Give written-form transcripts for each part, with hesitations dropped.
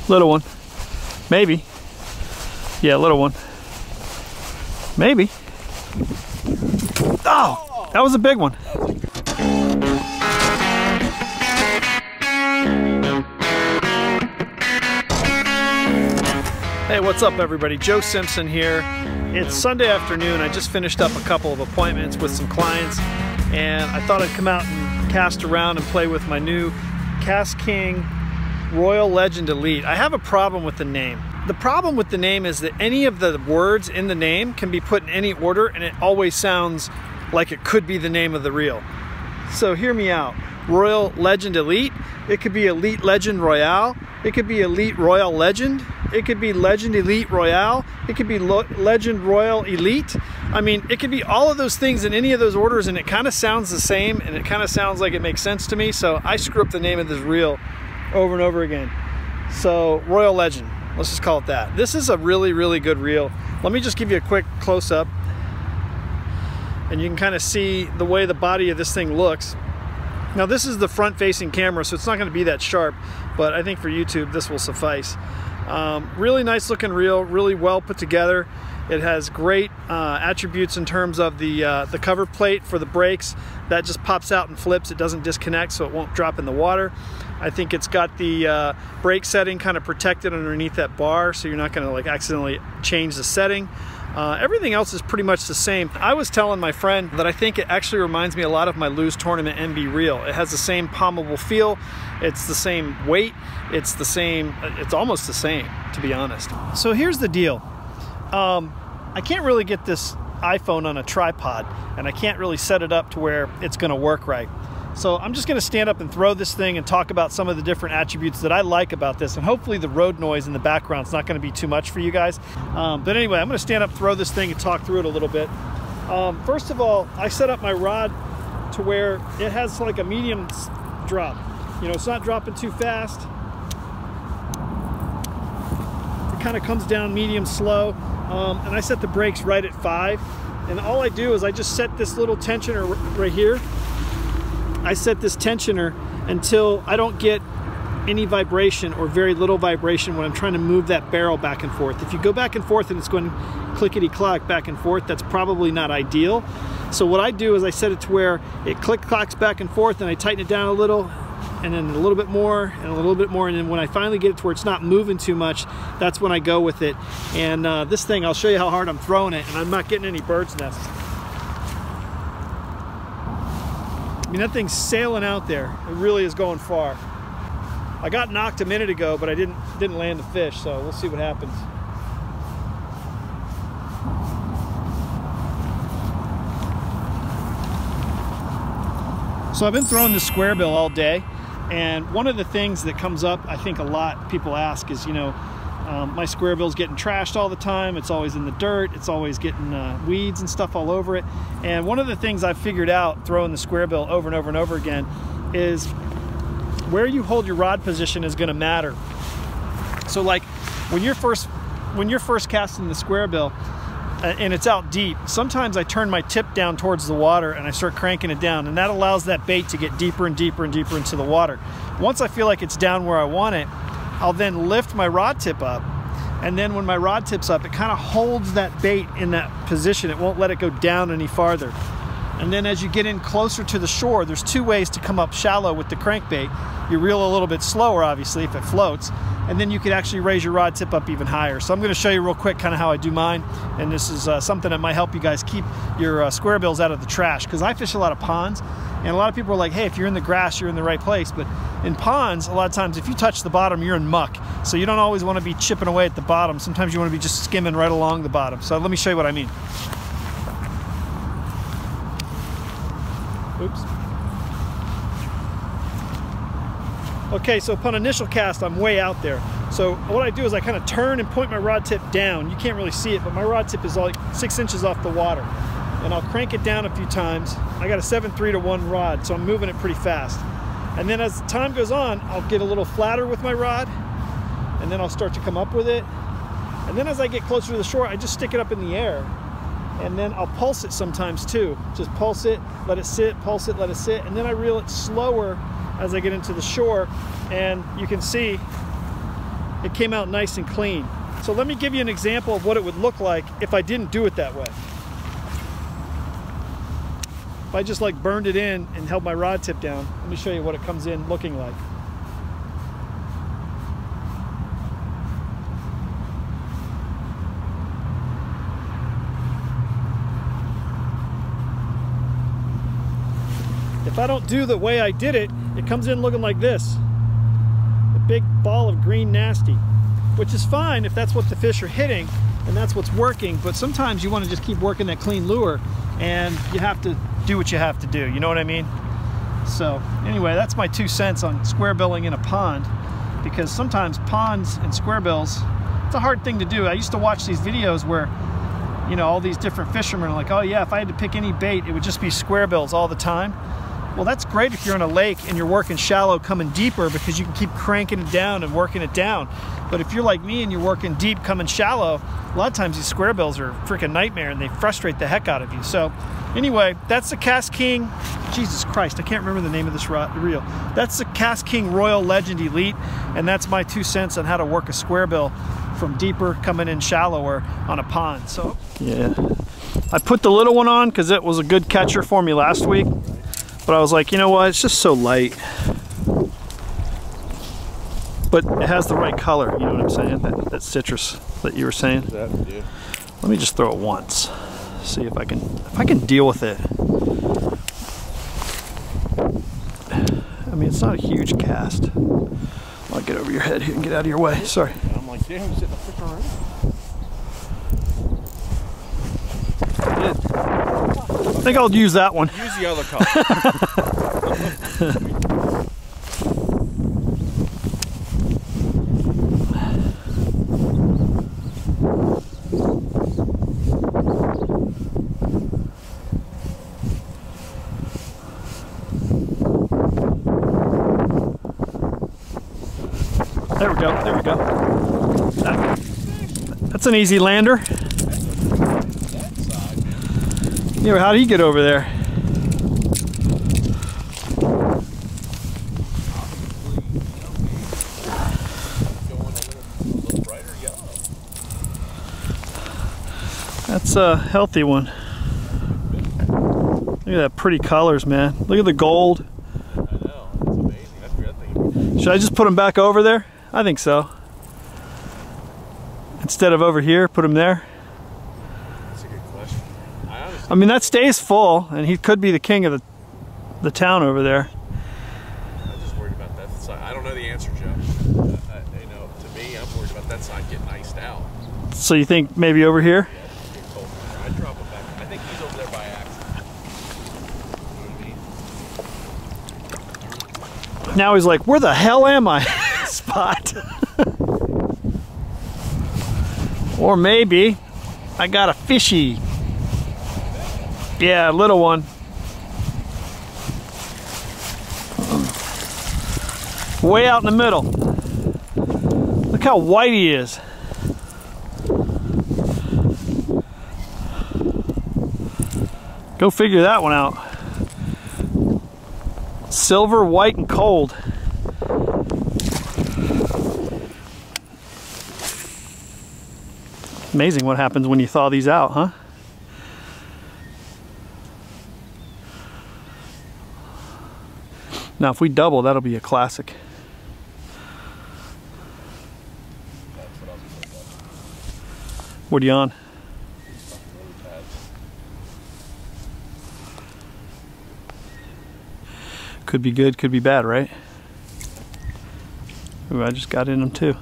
Little one. Maybe. Yeah, little one. Maybe. Oh, that was a big one. Hey, what's up everybody? Joe Simpson here. It's Sunday afternoon. I just finished up a couple of appointments with some clients, and I thought I'd come out and cast around and play with my new KastKing Royal Legend Elite. I have a problem with the name. The problem with the name is that any of the words in the name can be put in any order, and it always sounds like it could be the name of the reel. So hear me out. Royal Legend Elite. It could be Elite Legend Royale. It could be Elite Royal Legend. It could be Legend Elite Royale. It could be Legend Royal Elite. I mean, it could be all of those things in any of those orders, and it kind of sounds the same, and it kind of sounds like it makes sense to me. So I screw up the name of this reel over and over again. So Royal Legend, let's just call it that. This is a really, really good reel. Let me just give you a quick close-up, and you can kind of see the way the body of this thing looks. Now this is the front-facing camera, so it's not going to be that sharp, but I think for YouTube this will suffice. Really nice looking reel, really well put together. It has great attributes in terms of the cover plate for the brakes. That just pops out and flips. It doesn't disconnect, so it won't drop in the water. I think it's got the brake setting kind of protected underneath that bar, so you're not going to like accidentally change the setting. Everything else is pretty much the same. I was telling my friend that I think it actually reminds me a lot of my Lose Tournament MB reel. It has the same palmable feel. It's the same weight. It's the same, it's almost the same, to be honest. So here's the deal. I can't really get this iPhone on a tripod, and I can't really set it up to where it's going to work right. So I'm just going to stand up and throw this thing and talk about some of the different attributes that I like about this, and hopefully the road noise in the background is not going to be too much for you guys. But anyway, I'm going to stand up, throw this thing, and talk through it a little bit. First of all, I set up my rod to where it has like a medium drop. You know, it's not dropping too fast. It kind of comes down medium slow, and I set the brakes right at 5. And all I do is I just set this little tensioner right here. I set this tensioner until I don't get any vibration or very little vibration when I'm trying to move that barrel back and forth. If you go back and forth and it's going clickety-clack back and forth, that's probably not ideal. So what I do is I set it to where it click-clacks back and forth, and I tighten it down a little, and then a little bit more, and a little bit more, and then when I finally get it to where it's not moving too much, that's when I go with it. And this thing, I'll show you how hard I'm throwing it, and I'm not getting any bird's nests. I mean, that thing's sailing out there. It really is going far. I got knocked a minute ago, but I didn't land the fish, so we'll see what happens. So I've been throwing the square bill all day, and one of the things that comes up, I think a lot people ask is, you know, my square bill's getting trashed all the time. It's always in the dirt. It's always getting weeds and stuff all over it. And one of the things I've figured out throwing the square bill over and over and over again is where you hold your rod position is going to matter. So like when you're first casting the square bill and it's out deep, sometimes I turn my tip down towards the water and I start cranking it down, and that allows that bait to get deeper and deeper and deeper into the water. Once I feel like it's down where I want it, I'll then lift my rod tip up, and then when my rod tip's up, it kind of holds that bait in that position. It won't let it go down any farther. And then as you get in closer to the shore, there's 2 ways to come up shallow with the crankbait. You reel a little bit slower, obviously, if it floats, and then you could actually raise your rod tip up even higher. So I'm going to show you real quick kind of how I do mine, and this is something that might help you guys keep your square bills out of the trash, because I fish a lot of ponds, and a lot of people are like, hey, if you're in the grass, you're in the right place. But in ponds, a lot of times, if you touch the bottom, you're in muck. So you don't always want to be chipping away at the bottom. Sometimes you want to be just skimming right along the bottom. So let me show you what I mean. Oops. Okay, so upon initial cast, I'm way out there. So what I do is I kind of turn and point my rod tip down. You can't really see it, but my rod tip is like 6 inches off the water. And I'll crank it down a few times. I got a 7.3-to-1 rod, so I'm moving it pretty fast. And then as time goes on, I'll get a little flatter with my rod, and then I'll start to come up with it. And then as I get closer to the shore, I just stick it up in the air. And then I'll pulse it sometimes too. Just pulse it, let it sit, pulse it, let it sit. And then I reel it slower as I get into the shore. And you can see it came out nice and clean. So let me give you an example of what it would look like if I didn't do it that way. If I just like burned it in and held my rod tip down, let me show you what it comes in looking like. If I don't do the way I did it, it comes in looking like this. A big ball of green nasty, which is fine if that's what the fish are hitting and that's what's working, but sometimes you want to just keep working that clean lure and you have to do what you have to do, you know what I mean? So anyway, that's my 2 cents on square billing in a pond, because sometimes ponds and square bills, it's a hard thing to do. I used to watch these videos where, you know, all these different fishermen are like, oh yeah, if I had to pick any bait, it would just be square bills all the time. Well, that's great if you're in a lake and you're working shallow coming deeper, because you can keep cranking it down and working it down. But if you're like me and you're working deep coming shallow, a lot of times these square bills are a freaking nightmare and they frustrate the heck out of you. So anyway, that's the Cast King, Jesus Christ, I can't remember the name of this reel. That's the Cast King Royal Legend Elite, and that's my 2 cents on how to work a square bill from deeper coming in shallower on a pond. So yeah, I put the little one on because it was a good catcher for me last week. But I was like, you know what, it's just so light. But it has the right color, you know what I'm saying? That citrus that you were saying. Yeah. Let me just throw it once. See if I can deal with it. I mean, it's not a huge cast. I'll get over your head here and get out of your way. Sorry. And I'm like, damn, he's hitting the fish already. I think I'll use that one. Use the other color. There we go, there we go. That's an easy lander. Yeah, how did he get over there? That's a healthy one. Look at that pretty colors, man. Look at the gold. I know, it's amazing. That's the other thing. Should I just put them back over there? I think so. Instead of over here, put them there. That's a good question. I mean, that stays full, and he could be the king of the town over there. I'm just worried about that side. I don't know the answer, Joe. You know, to me, I'm worried about that side getting iced out. So you think maybe over here? Yeah, it's getting cold. I'd drop him back. I think he's over there by accident. You know what I mean? Now he's like, where the hell am I? Spot. Or maybe I got a fishy. Yeah, a little one. Way out in the middle. Look how white he is. Go figure that one out. Silver, white, and cold. Amazing what happens when you thaw these out, huh? Now if we double, that'll be a classic. What are you on? Could be good, could be bad, right? Ooh, I just got in them too.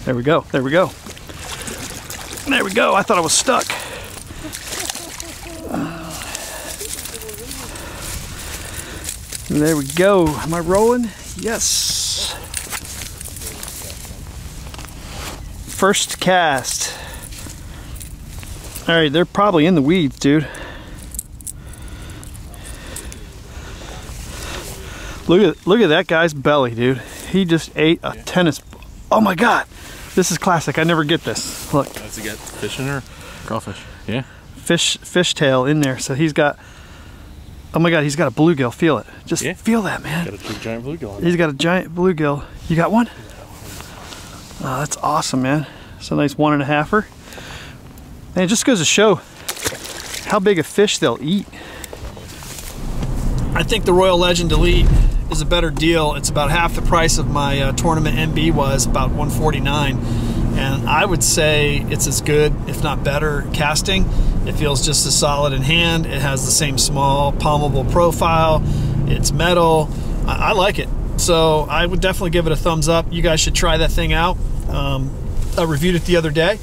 There we go, there we go. There we go, I thought I was stuck. There we go. Am I rolling? Yes. First cast. All right, they're probably in the weeds, dude. Look at that guy's belly, dude. He just ate a tennis ball. Oh my God, this is classic. I never get this. Look. Does he get fish in there? Crawfish. Yeah. Fish tail in there. So he's got Oh my God, he's got a bluegill. Feel it. Just Yeah. feel that, man. Got a big giant bluegill on. He's got a giant bluegill. You got one? Oh, that's awesome, man. It's a nice 1.5-er. And it just goes to show how big a fish they'll eat. I think the Royal Legend Elite is a better deal. It's about half the price of my tournament MB was, about $149. And I would say it's as good, if not better, casting. It feels just as solid in hand. It has the same small palmable profile. It's metal. I like it. So I would definitely give it a thumbs up. You guys should try that thing out. I reviewed it the other day.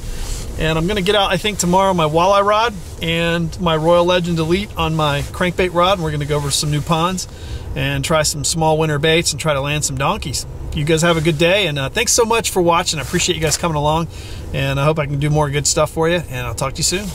And I'm gonna get out, I think tomorrow, my walleye rod and my Royal Legend Elite on my crankbait rod. And we're gonna go over some new ponds and try some small winter baits and try to land some donkeys. You guys have a good day, and thanks so much for watching. I appreciate you guys coming along, and I hope I can do more good stuff for you, and I'll talk to you soon.